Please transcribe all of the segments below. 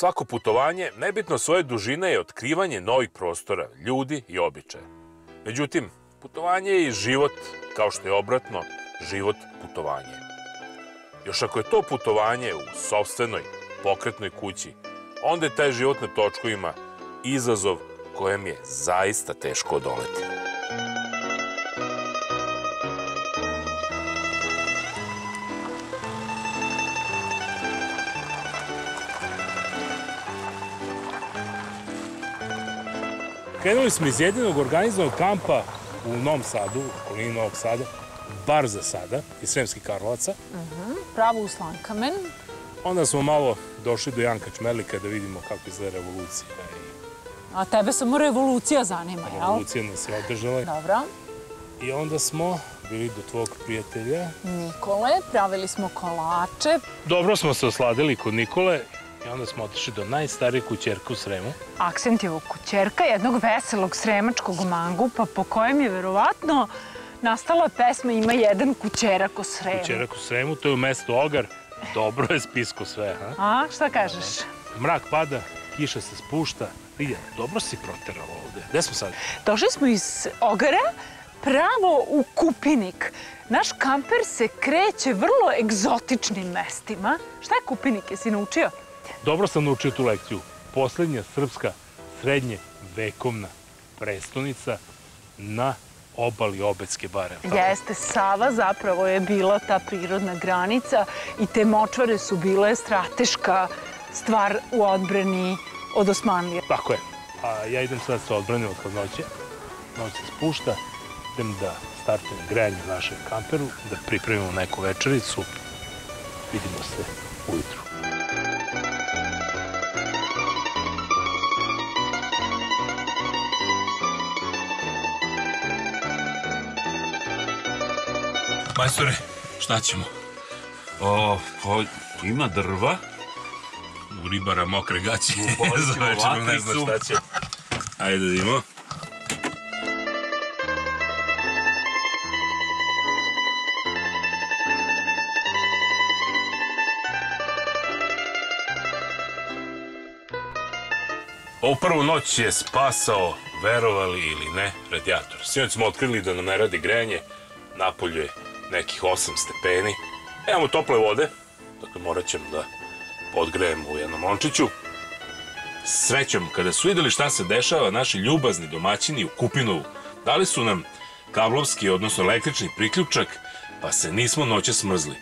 Svako putovanje, nebitno svoje dužine, je otkrivanje novih prostora, ljudi i običaja. Međutim, putovanje je i život, kao što je obratno život putovanje. Još ako je to putovanje u sopstvenoj, pokretnoj kući, onda je taj život na točkovima izazov kojem je zaista teško odoleti. Krenuli smo iz jedinog organizovanog kampa u Novom Sadu, u okolini Novog Sada, bar za sada, iz Sremskih Karlovaca. Pravo u Slankamen. Onda smo malo došli do Janka Čmerlika da vidimo kako izgleda revolucija. A tebe samo revolucija zanima, jel? Revolucija nas je održala. Dobro. I onda smo bili do tvog prijatelja Nikole, pravili smo kolače. Dobro smo se osladili kod Nikole i onda smo otišli do najstarijeg kućerka u Sremu. Aksentivog kućerka, jednog veselog sremačkog mangupa po kojem je verovatno nastala pesma Ima jedan kućerak u Sremu. Kućerak u Sremu, to je u mestu Ogar. Dobro je spisko sve, ha? A, šta kažeš? Mrak pada, kiša se spušta. Lidija, dobro si proterala ovde. Gde smo sad? Došli smo iz Ogara pravo u Kupinik. Naš kamper se kreće vrlo egzotičnim mestima. Šta je Kupinik, jesi naučio? Dobro sam naučio tu lekciju. Poslednja srpska srednje vekovna prestonica na obali Obedske bare. Jeste, Sava zapravo je bila ta prirodna granica i te močvare su bile strateška stvar u odbrani od Osmanlije. Tako je. A ja idem sad sa odbrane od hladnoće. Noć se spušta. Idem da startujem grejanje u našem kamperu, da pripremimo neku večericu. Vidimo se ujutru. Majstore, šta ćemo? Ima drva. U ribara mokre gaće. Za večeru ne znam šta će. Ajde da vidimo. Ovu prvu noć je spasao, verovali ili ne, radijator. Sinoć smo otkrili da nam ne radi grejanje. Napolju je nekih 8 stepeni. Imamo tople vode, dakle morat ćemo da podgrejemo u jednom lončiću. Srećom, kada su videli šta se dešava, naši ljubazni domaćini u Kupinovu dali su nam kablovski, odnosno električni priključak, pa se nismo noće smrzli.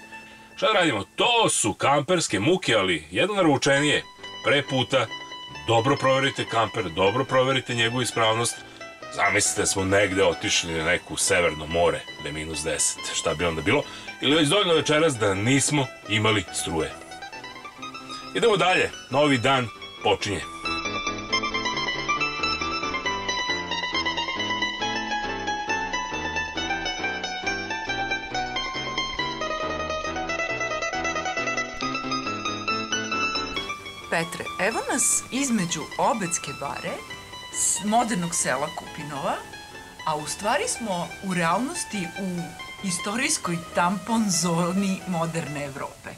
Šta da radimo? To su kamperske muke, ali jedno naručenije. Pre puta, dobro proverite kamper, dobro proverite njegovu ispravnost. Zamislite da smo negde otišli na neku severno more, da je -10. Šta bi onda bilo? Ili već dovoljno večeras da nismo imali struje. Idemo dalje. Novi dan počinje. Petre, evo nas između Obedske bare, modernog sela Kupinova, a u stvari smo u realnosti u istorijskoj tampon zoni moderne Evrope.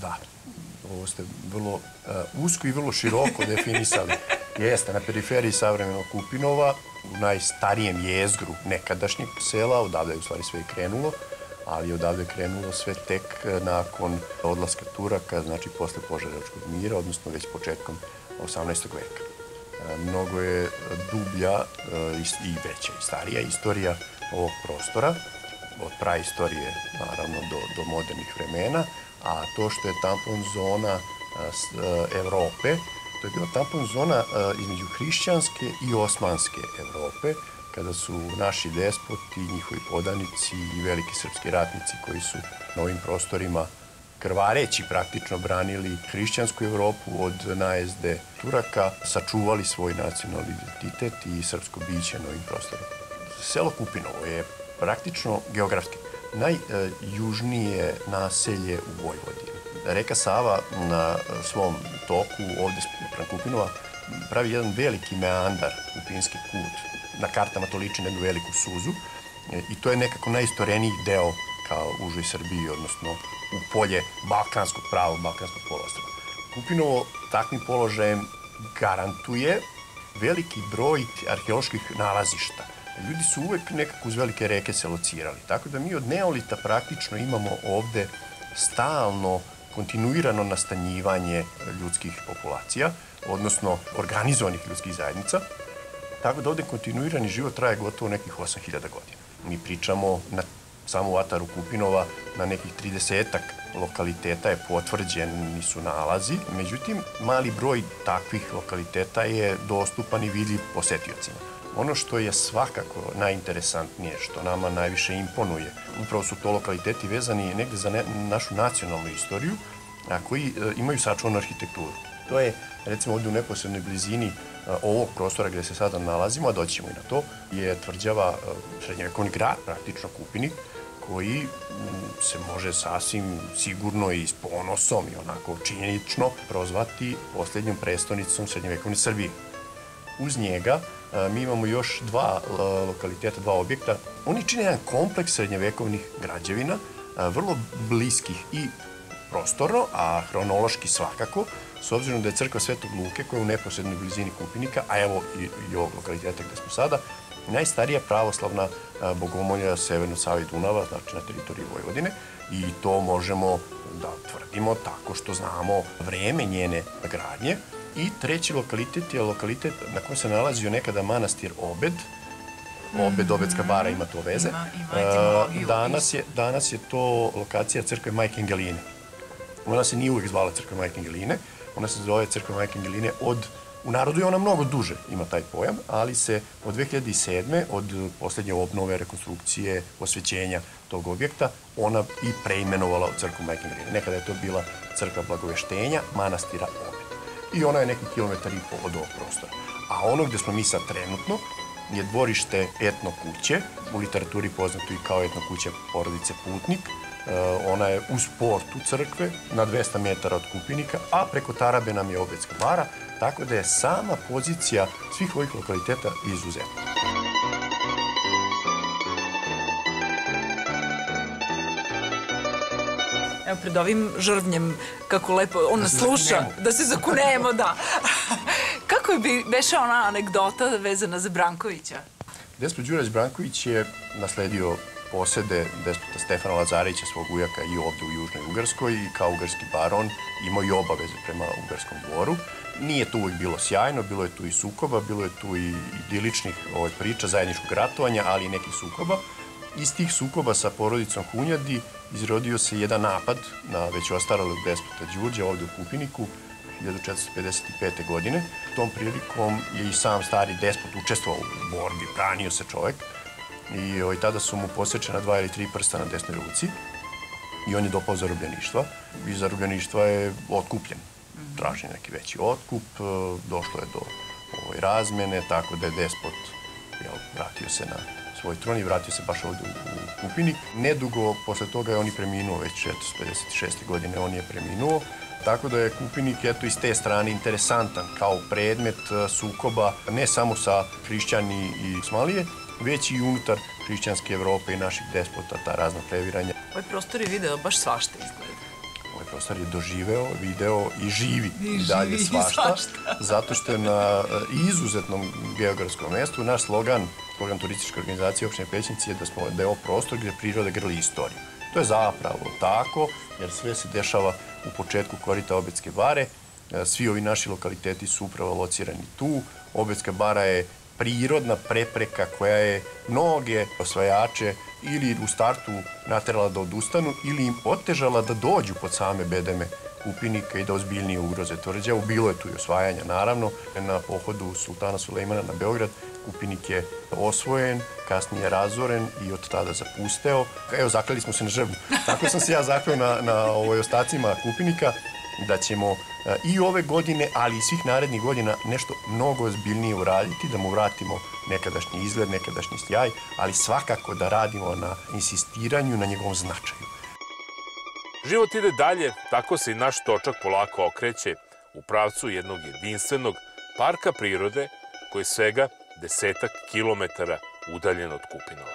Da, ovo ste vrlo usko i vrlo široko definisali. Jeste, na periferiji savremenog Kupinova, u najstarijem jezgru nekadašnjeg sela, odavde je u stvari sve i krenulo, ali odavde je krenulo sve tek nakon odlaska Turaka, znači posle Požarevačkog mira, odnosno već početkom 18. veka. Mnogo je dublja i veća i starija istorija ovog prostora, od praistorije naravno do modernih vremena, a to što je tampon zona Evrope, to je bila tampon zona između hrišćanske i osmanske Evrope, kada su naši despoti, njihovi podanici i veliki srpski ratnici koji su na ovim prostorima krvareći praktično branili hrišćansku Evropu od najezde Turaka, sačuvali svoj nacionalni identitet i srpsko biće na ovim prostorima. Selo Kupinovo je praktično geografski najjužnije naselje u Vojvodini. Reka Sava na svom toku ovde sprem Kupinova pravi jedan veliki meandar, Kupinski kut. Na kartama to liči na jednu veliku suzu i to je nekako najistoreniji deo kao užoj Srbiji, odnosno u polje balkanskog prava, balkanskog poluostrva. Kupinovo takvim položajem garantuje veliki broj arheoloških nalazišta. Ljudi su uvek nekako uz velike reke se locirali, tako da mi od neolita praktično imamo ovde stalno, kontinuirano nastanjivanje ljudskih populacija, odnosno organizovanih ljudskih zajednica, tako da ovde kontinuirani život traje gotovo nekih 8000 godina. Mi pričamo samo u ataru Kupinova na nekih 30-ak lokaliteta je potvrđeni su nalazi, međutim, mali broj takvih lokaliteta je dostupan i vidljiv posetiocima. Ono što je svakako najinteresantnije, što nama najviše imponuje, upravo su to lokaliteti vezani negde za našu nacionalnu istoriju, a koji imaju sačuvanu arhitekturu. To je, recimo, ovde u neposrednoj blizini ovog prostora gde se sada nalazimo, a doći ćemo i na to, je tvrđava srednjevekovni grad, praktično Kupinik, koji se može sasvim sigurno i s ponosom i onako činjenično prozvati posljednjom prestonicom srednjevekovne Srbije. Uz njega mi imamo još dva lokaliteta, dva objekta. Oni čine jedan kompleks srednjevekovnih građevina, vrlo bliskih i prostorno, a hronološki svakako, s obzirom da je crkva Svetog Luke, koja je u neposrednoj blizini Kupinika, a evo i ovog lokaliteta gde smo sada, najstarija pravoslavna bogomolja severno Save i Dunava, znači na teritoriji Vojvodine, i to možemo da tvrdimo tako što znamo vreme njene gradnje. I treći lokalitet je lokalitet na kojem se nalazio nekada manastir Obed. Obedska bara ima to veze. Danas je to lokacija crkve Majke Angeline. Ona se nije uvek zvala crkva Majke Angeline, ona se zove crkva Majke Angeline u narodu je ona mnogo duže, ima taj pojam, ali se od 2007. od poslednje obnove, rekonstrukcije, osvećenja tog objekta, ona i preimenovala u crkvu Majke Angeline. Nekada je to bila crkva Blagoveštenja, manastira Obed. I ona je neki kilometar i pol od ovog prostora. A ono gde smo mi sad trenutno je dvorište etno kuće, u literaturi poznato i kao etno kuća porodice Putnik. Ona je uz portu crkve, na 200 metara od Kupinika, a preko tarabe nam je Obedska bara, tako da je sama pozicija svih ovih lokaliteta izuzetna. Evo, pred ovim žrvnjem, kako lepo ona sluša, da se zakunemo, da. Kako bi beše ona anegdota vezana za Brankovića? Despot Đurađ Branković je nasledio posede despota Stefana Lazarevića, svog ujaka, i ovde u Južnoj Ugarskoj, i kao ugarski baron imao i obaveze prema Ugarskom dvoru. Nije to uvijek bilo sjajno, bilo je tu i sukoba, bilo je tu i idiličnih priča, zajedničkog ratovanja, ali i nekih sukoba. Iz tih sukoba sa porodicom Hunjadi izrodio se jedan napad na već ostarelog despota Đurđa ovde u Kupiniku 1455. godine. Tom prilikom je i sam stari despot učestvovao u borbi, branio se čovek, i tada su mu posečena 2 ili 3 prsta na desnoj ruci i on je dopao zarobljeništva. Iz zarobljeništva je otkupljen. Traži neki veći otkup, došlo je do razmene, tako da je despot vratio se na svoj tron i vratio se baš ovde u Kupinik. Nedugo posle toga je on i preminuo, već 456. godine on je preminuo, tako da je Kupinik eto iz te strane interesantan kao predmet sukoba ne samo sa hrišćani i Osmanlije, već i unutar hrišćanske Evrope i naših despota, ta razna previranja. Ovaj prostor je video baš svašta izgleda. Ovaj prostor je doživeo, video i živi i dalje svašta, zato što je na izuzetnom geografskom mestu naš slogan turističke organizacije opštine Pećinci je da je ovo prostor gde priroda grli istoriju. To je zapravo tako, jer sve se dešava u početku korita Obedske bare. Svi ovi naši lokaliteti su upravo locirani tu. Obedska bara je prirodna prepreka koja je mnoge osvajače ili u startu naterala da odustanu ili im otežala da dođu pod same bedeme Kupinika i da ozbiljnije ugroze tvrđavu. Bilo je tu i osvajanja, naravno. Na pohodu sultana Sulejmana na Beograd Kupinik je osvojen, kasnije razoren i od tada zapusteo. Evo, zakleli smo se na žrbu. Tako sam se ja zakleo na ostacima Kupinika da ćemo i ove godine, ali i svih narednih godina nešto mnogo ozbiljnije uraditi, da mu vratimo nekadašnji izgled, nekadašnji sjaj, ali svakako da radimo na insistiranju na njegovom značaju. Život ide dalje, tako se i naš točak polako okreće u pravcu jednog jedinstvenog parka prirode koji je svega 10 kilometara udaljen od Kupinova.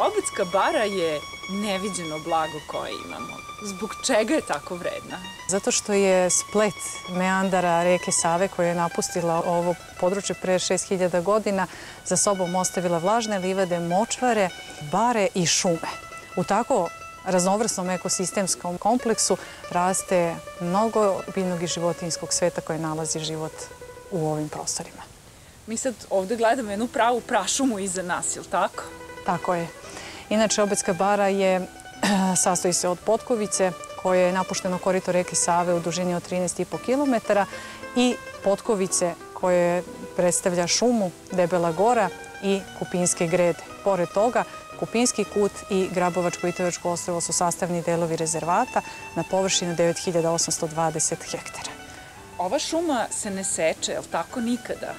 Obedska bara je neviđeno blago koje imamo. Zbog čega je tako vredna? Zato što je splet meandara reke Save koja je napustila ovo područje pre 6000 godina za sobom ostavila vlažne livade, močvare, bare i šume. U tako raznovrsnom ekosistemskom kompleksu raste mnogo biljnog i životinjskog sveta koje nalazi život u ovim prostorima. Mi sad ovde gledamo jednu pravu prašumu iza nas, je li tako? Tako je. Inače, Obedska bara sastoji se od potkovice koje je napušteno korito reke Save u dužini od 13,5 km i potkovice koje predstavlja šumu, Debela gora i Kupinske grede. Pored toga, Kupinski kut i Grabovačko-Itovačko ostrvo su sastavni delovi rezervata na površini 9820 hektara. Ova šuma se ne seče, je li tako, nikada?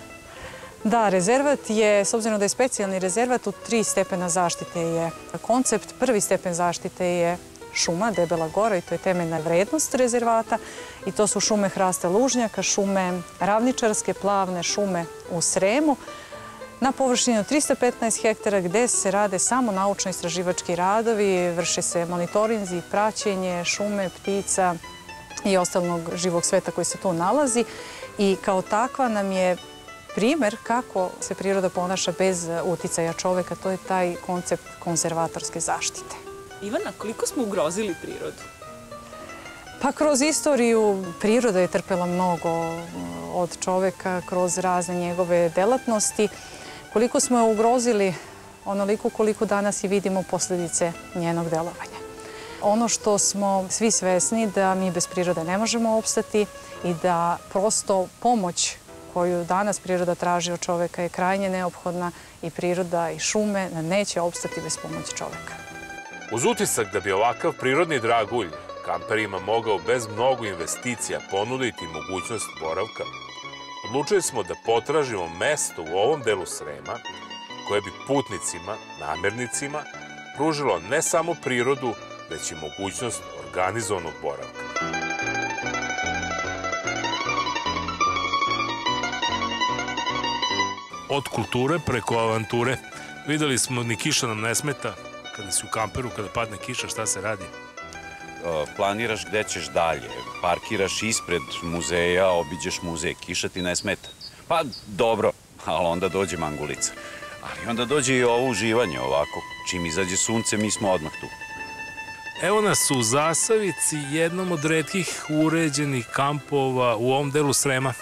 Da, rezervat je, s obzirom da je specijalni rezervat, u 3 stepena zaštite je koncept. Prvi stepen zaštite je šuma, Debela gora, i to je temeljna vrednost rezervata. I to su šume hrasta lužnjaka, šume ravničarske, plavne šume u Sremu, na površini od 315 hektara gde se rade samo naučno-istraživački radovi, vrše se monitorinzi, praćenje šume, ptica i ostalog živog sveta koji se tu nalazi. I kao takva nam je primer kako se priroda ponaša bez uticaja čoveka, to je taj koncept konzervatorske zaštite. Ivana, koliko smo ugrozili prirodu? Pa kroz istoriju priroda je trpela mnogo od čoveka kroz razne njegove delatnosti. Koliko smo je ugrozili, onoliko koliko danas i vidimo posljedice njenog delovanja. Ono što smo svi svesni da mi bez prirode ne možemo opstati i da prosto pomoć koju danas priroda traži od čoveka je krajnje neophodna i priroda i šume neće opstati bez pomoći čoveka. Uz utisak da bi ovakav prirodni dragulj kamperima mogao bez mnogo investicija ponuditi mogućnost boravka, odlučili smo da potražimo mesto u ovom delu Srema koje bi putnicima, namernicima, pružilo ne samo prirodu, već i mogućnost organizovanog boravka. Od kulture preko avanture. Videli smo, ni kiša nam ne smeta. Kada si u kamperu, kada padne kiša, šta se radi? Planiraš gde ćeš dalje, parkiraš ispred muzeja, obiđeš muzej, kiša ti ne smeta. Pa dobro, ali onda dođe mangulica. Ali onda dođe i ovo uživanje ovako, čim izađe sunce, mi smo odmah tu. Evo nas u Zasavici, jednom od retkih uređenih kampova u ovom delu Srema.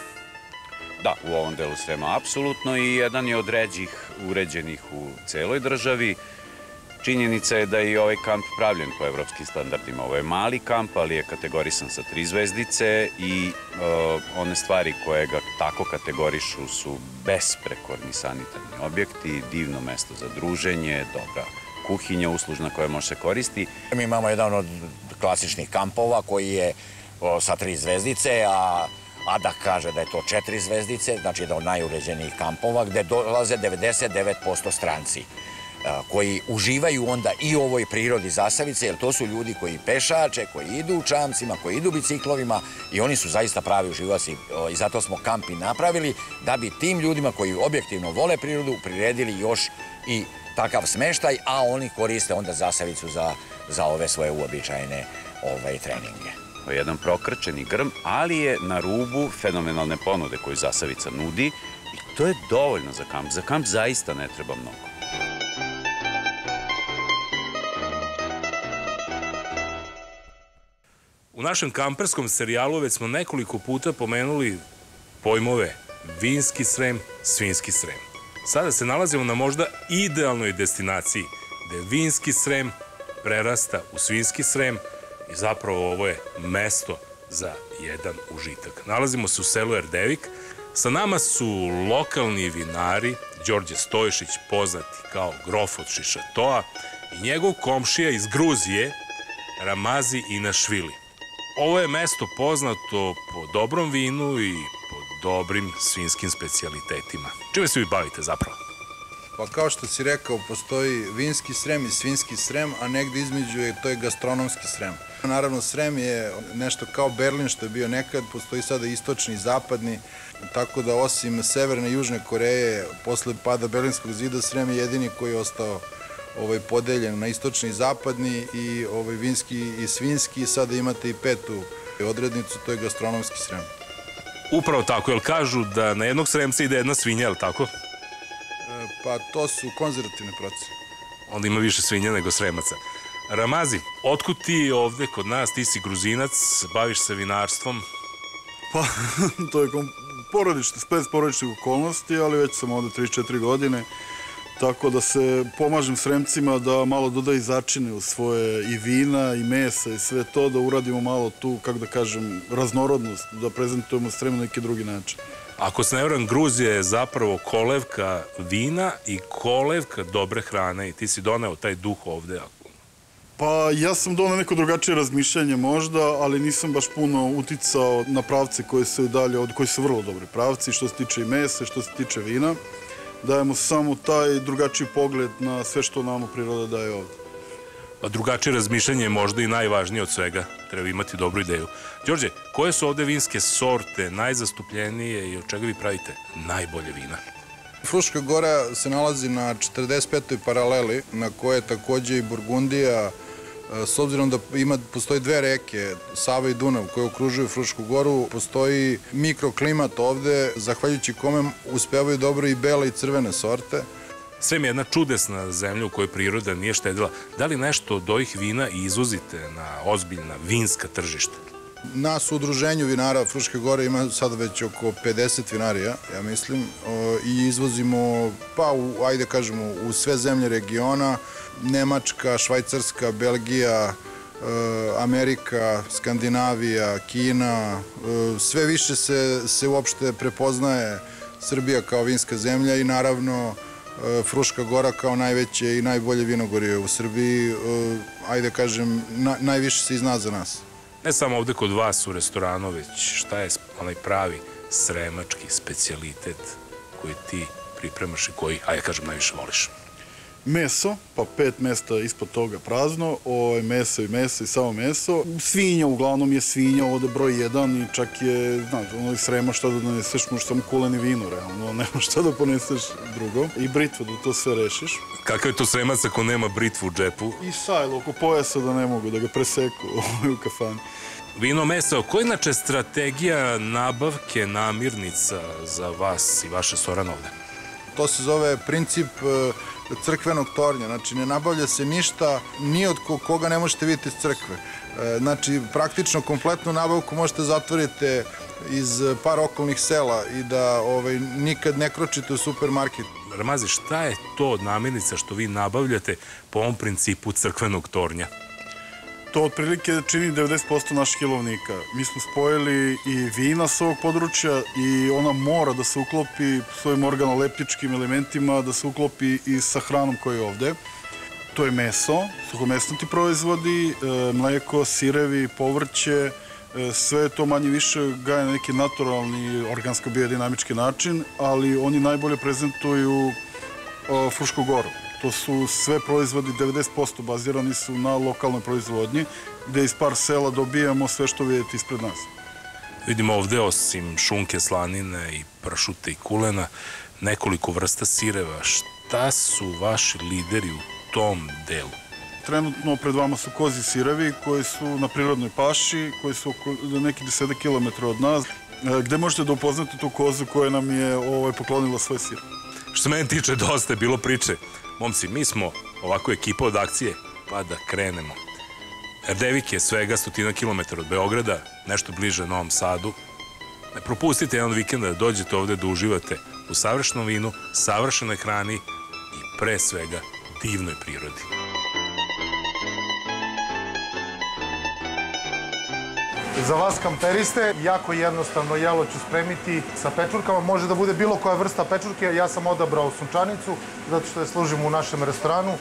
Da, u ovom delu Srema apsolutno i jedan je od ređih uređenih u celoj državi. Činjenica je da je i ovaj kamp pravljen po evropskim standardima. Ovo je mali kamp, ali je kategorisan sa 3 zvezdice i one stvari koje ga tako kategorišu su besprekorni sanitarni objekti, divno mesto za druženje, dobra kuhinja uslužna koja može se koristi. Mi imamo jedan od klasičnih kampova koji je sa 3 zvezdice, a da kaže da je to 4 zvezdice, znači jedan od najuređenijih kampova, gde dolaze 99% stranci koji uživaju onda i u ovoj prirodi Zasavice, jer to su ljudi koji pešače, koji idu čamcima, koji idu biciklovima i oni su zaista pravi uživaoci i zato smo kamp i napravili, da bi tim ljudima koji objektivno vole prirodu priredili još i takav smeštaj, a oni koriste onda Zasavicu za ove svoje uobičajene treninge. To je jedan prokrčeni grm, ali je na rubu fenomenalne ponude koju Zasavica nudi i to je dovoljno za kamp. Za kamp zaista ne treba mnogo. U našem kamperskom serijalu već smo nekoliko puta pomenuli pojmove vinski Srem, svinjski Srem. Sada se nalazimo na možda idealnoj destinaciji gde vinski Srem prerasta u svinjski Srem i zapravo ovo je mesto za jedan užitak. Nalazimo se u selu Erdevik. Sa nama su lokalni vinari Đorđe Stojšić, poznati kao grof od Šišatoa, i njegov komšija iz Gruzije Ramazi Inašvili. Ovo je mesto poznato po dobrom vinu i po dobrim svinjskim specijalitetima. Čime se vi bavite zapravo? Pa kao što si rekao, postoji vinski Srem i svinjski Srem, a negde između to je gastronomski Srem. Naravno, Srem je nešto kao Berlin što je bio nekad, postoji sada istočni i zapadni, tako da osim Severne i Južne Koreje, posle pada Berlinskog zida, Srem je jedini koji je ostao podeljen na istočni i zapadni i vinski i svinski. Sada imate i petu odrednicu, to je gastronomski Srem. Upravo tako, jel kažu da na jednog Sremca ide jedna svinja, jel tako? Pa to su konzervativne procene. Onda ima više svinja nego Sremaca. Ramazi, otkud ti ovde kod nas, ti si Gruzinac, baviš se vinarstvom? Pa, to je porodični, splet porodičnih okolnosti, ali već sam ovde 3-4 godine, tako da se pomažem Sremcima da malo dodaju začine u svoje i vina i mesa i sve to, da uradimo malo tu, kako da kažem, raznorodnost, da prezentujemo Srem na neki drugi način. Ako se ne vjerujem, Gruzija je zapravo kolevka vina i kolevka dobre hrane i ti si doneo taj duh ovde. Pa ja sam doneo neko drugačije razmišljanje možda, ali nisam baš puno uticao na pravce koji su dalje, koji su vrlo dobri pravci, što se tiče i mesa, što se tiče vina. Dajemo samo taj drugačiji pogled na sve što nam priroda daje ovde. A drugačije razmišljanje je možda i najvažnije od svega. Treba imati dobru ideju. Đorđe, koje su ovde vinske sorte najzastupljenije i od čega vi pravite najbolje vina? Fruška Gora se nalazi na 45. paraleli, na koje je takođe i Burgundija, s obzirom da postoji dve reke, Sava i Dunav, koje okružuju Frušku Goru, postoji mikroklimat ovde, zahvaljujući kome uspevaju dobro i bele i crvene sorte. Srem je jedna čudesna zemlja u kojoj priroda nije štedila. Da li nešto od ovih vina izvozite na ozbiljna vinska tržišta? Nas u udruženju vinara Fruške Gore ima sad već oko 50 vinarija, ja mislim, i izvozimo, pa, ajde kažemo, u sve zemlje regiona, Nemačka, Švajcarska, Belgija, Amerika, Skandinavija, Kina, sve više se uopšte prepoznaje Srbija kao vinska zemlja i naravno Fruška Gora kao najveće i najbolje vinogorje u Srbiji, ajde kažem, najviše se izna za nas. Ne samo ovde kod vas u restoranu, već šta je onaj pravi sremački specijalitet koji ti pripremaš i koji, a ja kažem, najviše voliš? Meso, pa 5 mesta ispod toga prazno, meso i samo meso. Svinja, uglavnom je svinja ovde broj 1 i čak je, znaš, ono iz Srema šta da doneseš, možeš samo kuleni vino, realno, nema šta da poneseš drugo. I britvu da to sve rešiš. Kakav je to Sremac ako nema britvu u džepu? I sajlo oko pojasa da ne mogu da ga preseku u kafani. Vino, meso, koja je inače strategija nabavke namirnica za vas i vaš restoran ovde? To se zove princip crkvenog tornja, znači ne nabavlja se ništa, ni od koga ne možete vidjeti iz crkve. Znači, praktično kompletnu nabavku možete zatvoriti iz par okolnih sela i da nikad ne kročite u supermarket. Ramazi, šta je to od namirnica što vi nabavljate po ovom principu crkvenog tornja? To otprilike čini 90% naših jelovnika. Mi smo spojili i vina s ovog područja i ona mora da se uklopi svojim organoleptičkim elementima, da se uklopi i sa hranom koja je ovde. To je meso, suhomesnati proizvodi, mleko, sirevi, povrće, sve to manje više gaje na neki naturalni, organsko-biodinamički način, ali oni najbolje prezentuju Frušku Goru. To su sve proizvodi, 90% bazirani su na lokalnoj proizvodnji, gde iz par sela dobijamo sve što vidite ispred nas. Vidimo ovde, osim šunke, slanine i pršute i kulena, nekoliko vrsta sireva. Šta su vaši lideri u tom delu? Trenutno pred vama su kozi sirevi koji su na prirodnoj paši, koji su oko neki 10 km od nas, gde možete da upoznate tu kozu koja nam je poklonila svoj sir. Što se mene tiče, dosta je bilo priče. Momci, mi smo ovako ekipa od akcije, pa da krenemo. Erdevik je svega 100 km od Beograda, nešto bliže Novom Sadu. Ne propustite jedan vikenda da dođete ovde da uživate u savršenom vinu, savršenoj hrani i pre svega divnoj prirodi. Za vas kamperiste, jako jednostavno jelo ću spremiti sa pečurkama. Može da bude bilo koja vrsta pečurke. Ja sam odabrao sunčanicu, zato što je služimo u našem restoranu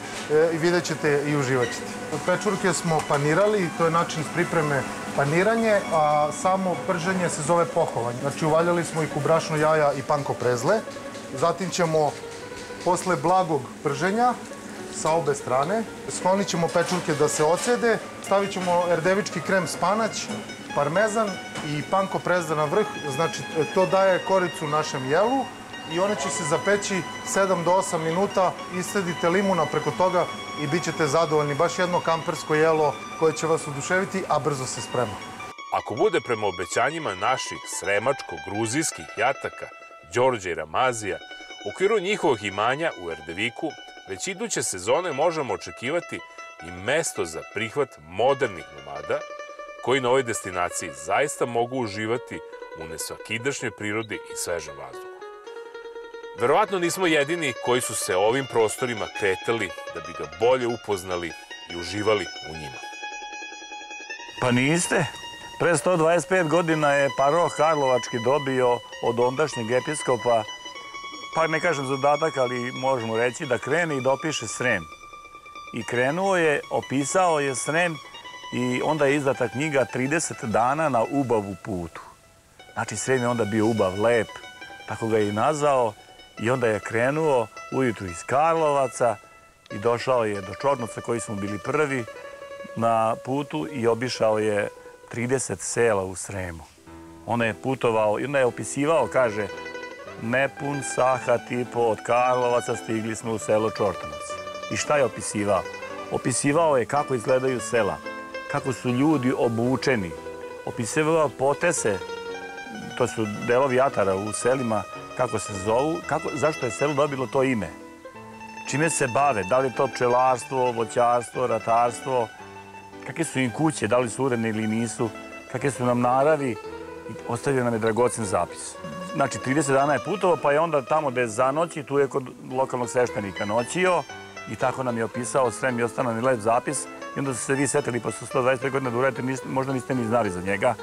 i vidjet ćete i uživat ćete. Pečurke smo panirali, to je način pripreme paniranje, a samo prženje se zove pohovanje. Znači, uvaljali smo ih u brašno, jaja i panko prezle. Zatim ćemo, posle blagog prženja, sa obe strane, sklonit ćemo pečurke da se ocede, stavit ćemo erdevički krem spanać, parmezan i panko prezle na vrh, znači to daje koricu našem jelu i one će se zapeći 7 do 8 minuta. Iscedite limuna preko toga i bit ćete zadovoljni. Baš jedno kampersko jelo koje će vas oduševiti, a brzo se sprema. Ako bude prema obećanjima naših sremačko-gruzijskih jataka Đorđa i Ramazija, u okviru njihovog imanja u Erdeviku, već iduće sezone možemo očekivati i mesto za prihvat modernih nomada, koji na ovoj destinaciji zaista mogu uživati u nesvakidašnjoj prirodi i svežem vazduhu. Verovatno nismo jedini koji su se ovim prostorima kretali da bi ga bolje upoznali i uživali u njima. Pa niste. Pre 125 godina je paroh Karlovački dobio od ondašnjeg episkopa, pa ne kažem zadatak, ali možemo reći da krene i da opiše Srem. I krenuo je, opisao je Srem i onda je izdata knjiga 30 dana na ubavu putu. Znači Srem je onda bio ubav, lep, tako ga je i nazvao. I onda je krenuo ujutru iz Karlovaca i došao je do Čornovca koji smo bili prvi na putu i obišao je 30 sela u Sremu. Onda je putovao i onda je opisivao, kaže, nepun sahat i po od Karlovaca stigli smo u selo Čortanovac. I šta je opisivao? Opisivao je kako izgledaju sela, kako su ljudi obučeni. Opisivao potese, to su delovi jatara u selima, kako se zovu, zašto je selo dobilo to ime. Čime se bave, da li je to pčelarstvo, voćarstvo, ratarstvo, kakve su im kuće, da li su uredne ili nisu, kakve su nam naravi, i ostavio nam je dragocen zapis. Znači, 30 dana je putovao, pa je onda tamo gde je zanoći, tu je kod lokalnog sveštenika noćio i tako nam je opisao Srem i ostao nam je lep zapis. I onda su se vi setili posle 125 godina da uradite, možda niste ni znali za njega,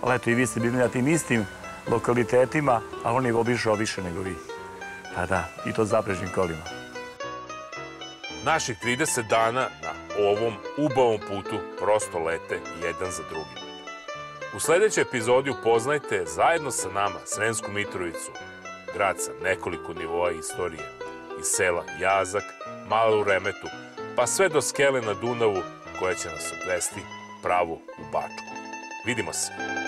ali eto i vi ste bili na tim istim lokalitetima, a on je obišao više nego vi. Pa da, i to zaprežnim kolima. Naših 30 dana na ovom ubavom putu prosto lete jedan za drugim. U sledećoj epizodi upoznajte zajedno sa nama Sremsku Mitrovicu, grad sa nekoliko nivoa istorije, iz sela Jazak, Malu Remetu, pa sve do skele na Dunavu koja će nas odvesti pravo u Bačku. Vidimo se!